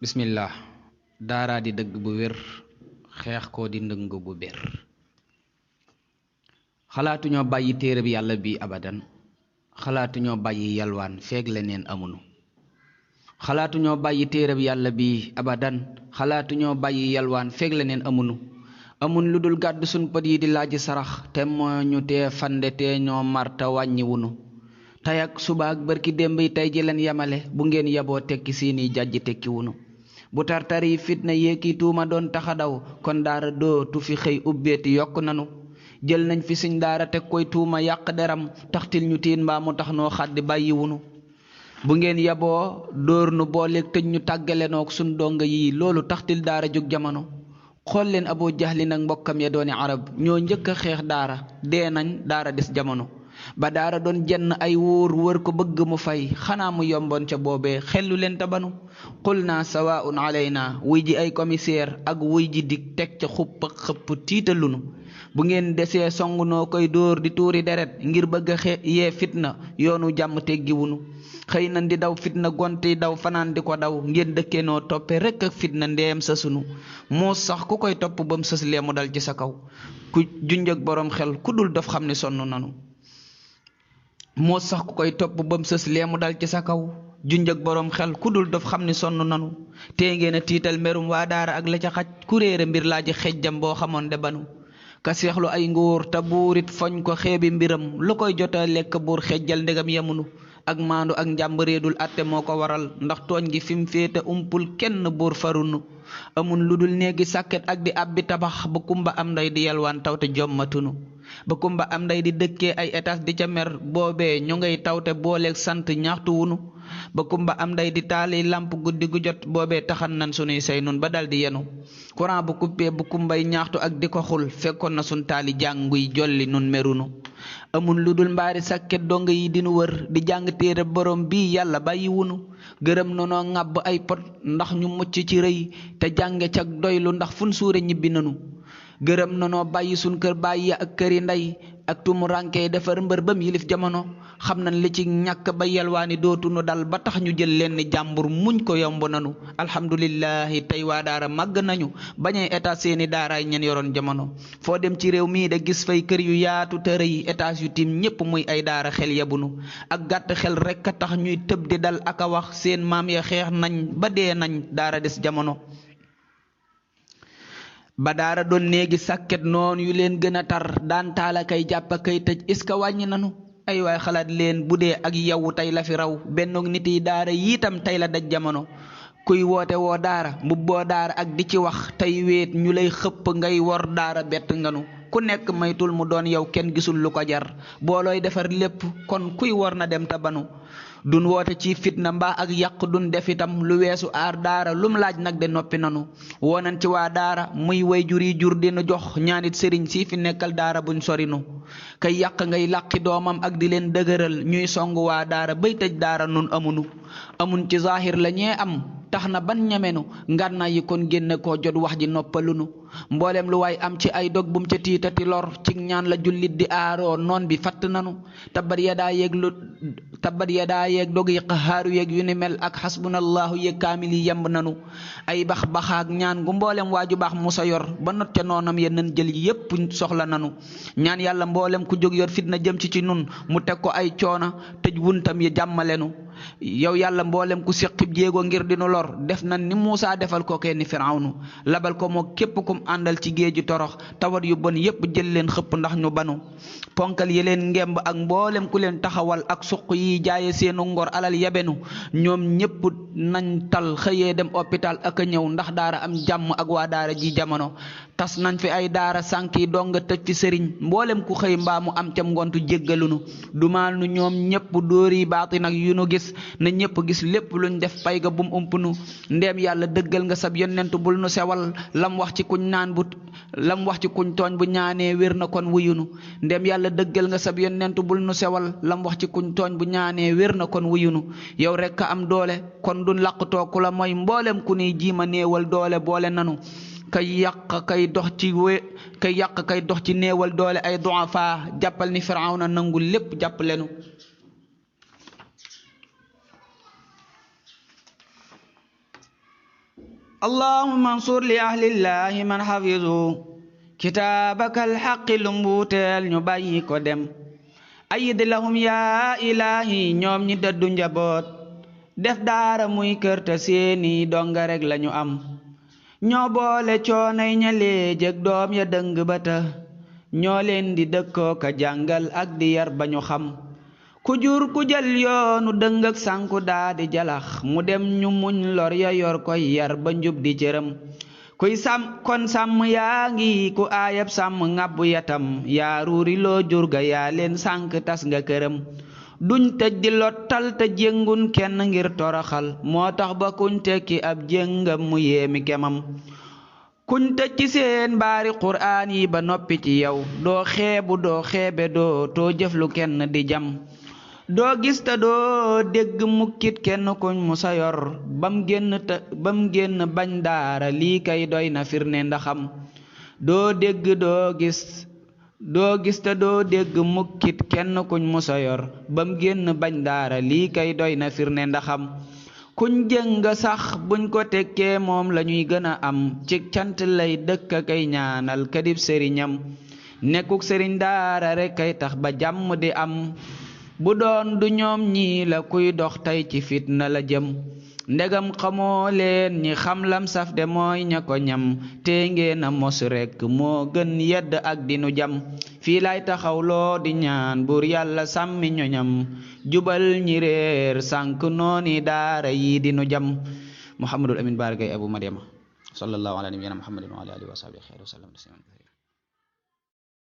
bismillah. Daara di dëgg bu wér xeex ko di ndëng bu bér. xalaatuñoo bàyyi téereb yàlla bi abadan, xalaatuñoo bàyyi yalwaan feeg leneen amunu. xalaatuñoo bàyyi téereb yàlla bi abadan, xalaatuñoo bàyyi yalwaan feeg leneen amunu. amun lu dul gàddu sun pët yi di laaj sarax, te moo ñu tee fande te ñoo marta wàññi wunu. tey ak suba ak bërki démb yi tey ji leen yamale, bu ngeen yaboo tekki seeni jàjj tekki wunu. bu tartar yi fitna yéeki tuuma doon taxadaw, kon daara dootu fi xëy ubbeeti yokk nanu. jël nañ fi suñ daara teg koy tuuma yàq deram, taxtil ñu tiin mbaa mu tax noo xaddi bàyyi wunu. bu ngeen yaboo dóor nu booleeg tëj ñu tàggalenook suñ donga yi, loolu taxtil daara jóg jamono. xool leen Abu Jahlin ak mbokkam ya dooni arab, ñoo njëkk a xeex daara, dee nañ daara des jamono. ba daara doon jenn ay wóor wër ko bëgg mu fay, xanaa mu yomboon ca boobee xellu leen tabanu. qul naa sawaun alayna, wuy ji ay commissaire ak wuy ji dig teg ca xupp ak xëpp tiitalunu. bu ngeen desee song noo koy dóor di tuuri deret, ngir bëgg a yee fitna yoonu jàmm teggiwunu. xëy na di daw fitna gonti daw fanaan di ko daw, ngeen dëkkee noo toppe rekk ak fitna ndeem sa sunu. moo sax ku koy topp bam sës lee mu dal ci sa kaw, ku junjëg boroom xel ku dul daf xam ne sonn nanu. moo sax ku koy topp bam sës lee mu dal ci sa kaw, junjëg boroom xel ku dul daf xam ne sonn nanu. tee ngeen a tiital merum waa daara ak la ca xaj, ku réere mbir laaji xejjam boo xamoon de banu. ka seexlu ay nguur te buurit foñ ko xeebi mbiram, lu koy jota lekk buur xejjal ndegam yemunu. ak maandu ak njàmbareedul atte moo ko waral, ndax tooñ gi fim féete umpul kenn buur farunu. amun lu dul néegi sàkket ak di abbi tabax, ba kumba am nday di yalwaan tawte jommatunu. ba kumba am nday di dëkkee ay étage di ca mer, boobee ñu ngay tawte booleeg sant ñaxtu wunu. ba kumba am nday di taali làmp guddi gu jot, boobee taxan nan sunuy say nun ba dal di yenu. courant bu coupé bu kumbay ñaxtu ak di ko xul, fekkoon na sun taali jànguy jolli nun merunu. amun lu dul mbaari sàkket dong yi dinu wër, di jàng téere borom bii yàlla bàyyi wunu. gërëm nonoo ŋàbb ay pot ndax ñu mucc ci rëy, te jànge cag doylu ndax fun suure ñibbi nanu. gërëm nonoo bàyyi sun kër bàyyi ak këri ndey, ak tumu rànkee defar mbër bam yilif jamono. xam nañ li ci ñàkk ba yelwaani dootunu dal, ba tax ñu jël leen ni jàmbur muñ ko yomb nanu. alhamdulillahi tey waa daara màgg nañu, bañay état seeni daaraay ñen yoroon jamono. foo dem ci réew mii de gis fay kër yu yaatu te rëy, étage yu tiim ñépp muy ay daara xel yabunu. ak gàtt xel rekk a tax ñuy tëb di dal ak a wax, seen maam ya xeex nañ ba dee nañ daara des jamono. ba daara doon néegi sàkket noonu yu leen gën a tar, daan taala kay jàpp kay tëj est-ce que wàññi nanu. ay waay xalaat leen bu dee ak yow tey la fi raw, benn nit yi daara yiitam tey la daj jamono. kuy woote woo daara mbubboo daara ak di ci wax, tey weet ñu lay xëpp ngay wor daara bett nganu. ku nekk maytul mu doon yow kenn gisul lu ko jar, boolooy defar lépp kon kuy wor na dem ta banu. dun woote ci fitna mbaa ak yàq dun def itam lu weesu aar daara, lum laaj nag de noppi nanu. woonan ci waa daara muy way jur yi jur dinu jox, ñaanit sëriñ si fi nekkal daara buñ sorinu. kay yàq ngay làqi doomam ak di leen dëgëral, ñuy song waa daara bay tëj daara nun amunu. amun ci zahir la ñee am, tax na ban ñamenu, ngànnaay yi kon génne koo jot wax ji noppalunu. mboolem lu waay am ci ay dog bum ca tiitati lor, ci ñaan la jullit di aaroo noon bi fatt nanu. tabbat yadaa yeeg dog yi qaxaaru yeeg yu ni mel, ak xasbunallahu yeeg kaamil yi yemb nanu. ay bax baxaak ñaan gu mboolem waaju baax musa yor, ba not ca noonam ya nan jël yépp soxla nanu. ñaan yàlla mboolem ku jóg yor fitna jëm ci nun, mu teg ko ay coona tëj wuntam yi jàmmalenu. yow yàlla mboolem ku séqib jéego ngir dinu lor, def na ni Muusaa defal ko kenn Firawnu. labal ko moo képp kum àndal ci géeju torox, tawat yu bon yépp jël leen xëpp ndax ñu banu. ponkal yi leen ngemb ak mboolem ku leen taxawal, ak suq yi jaaye seenu ngor alal yabenu. ñoom ñépp nañ tal xëyee dem hôpital ak a ñëw, ndax daara am jàmm ak waa daara ji jamono. tas nañ fi ay daara sànk yi donga tëj fi sëriñ, mboolem ku xëy mbaa mu am cam ngontu jéggalunu. dumaal nu ñoom ñépp dóor yi baati nag yu nu gis, na ñépp gis lépp luñ def pay ga bum ump nu. ndeem yàlla dëggal nga sab yonent bul nu sewal, lam wax ci kuñ tooñ bu ñaanee wér na kon wuyunu. ndeem yàlla dëggal nga sab yonent bul nu sewal, lam wax ci kuñ tooñ bu ñaanee wér na kon wuyunu. yow rekk a am doole kon duñ làqutoo ku la mooy, mboolem ku niy jiima néewal doole boole nanu. kay yàq kay dox ci néewal doole ay du'afa, jàppal ni Firawna nangul lépp jàpp lenu. allahumma ansur li ahlillahi man hafizu kitaabakal haqqi lu mbuuteel ñu bàyyi ko dem ayid lahum yaa ilaahi ñoom ñi dëddu njaboot def daara muy kër te seeni donga rek lañu am ñoo boole coonay ña léejëg doom ya dëng ba ta ñoo leen di dëkkoo ka jàngal ak di yar ba ñu xam ku jur ku jël yoonu dëng ak sànku daa di jalax mu dem ñu muñ lor ya yor koy yar ba njub di cëram kuy sàmm kon sàmm yaa ngi ku aayab sàmm ngàbbu yatam yaa ruuri loo jur ga yaa leen sànk tas nga këram duñ tëj di lottal te jéngun kenn ngir toroxal moo tax ba kuñ tekki ab jéngam mu yéemi kemam kuñ tëj ci seen baari quraan yi ba noppi ci yow doo xeebu doo xeebe doo too jëf lu kenn di jam doo gis te doo dégg mukkit kenn kuñ mu sa yor bam génn bañ daara lii kay doy na firnde ndaxam doo dégg doo gis te doo dégg mukkit kenn kuñ mu sa yor bam génn bañ daara lii kay doy na firnde ndaxam kuñ jëng sax buñ ko tekkee moom lañuy gën a am ci cant lay dëkk kay ñaanal kadib sëriñam nekkuk sëriñ daara rekk kay tax ba jàmm di am bu doon du ñoom ñi la kuy dox tey ci fitna la jëm ndegam xamoo leen ñi xam lam saf de mooy ña ko ñam te ngeen a mos rekk moo gën yedd ak dinu jam fii lay taxawloo di ñaan buur yàlla sàmmi ñoñam jubal ñi réer sànk nooni daara yi dinu jam Muhammadul Amin Bara Gaye Abou Mariama sallallahu ala nabiyyina Muhammadin wa ala alihi wa sahbihi wa sallam